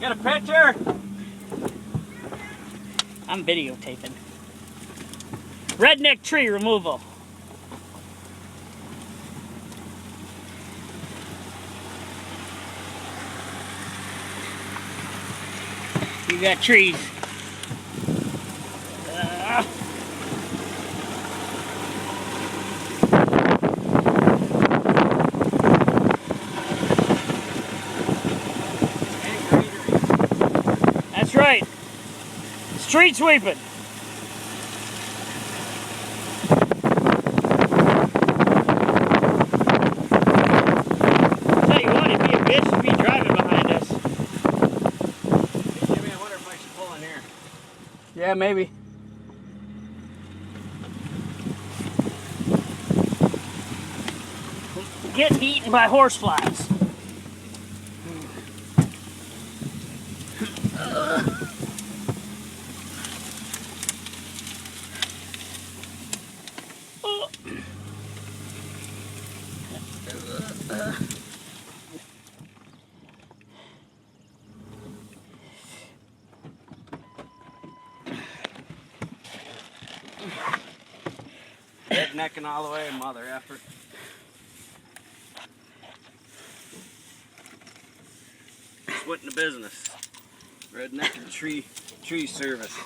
Got a picture? I'm videotaping. Redneck tree removal. You got trees. That's right. Street sweeping. Tell you what, it'd be a bitch to be driving behind us. Hey, Jimmy, I wonder if I should pull in here. Yeah, maybe. Getting eaten by horseflies. Rednecking all the way, mother effort. Quitting the business. Redneck and tree service.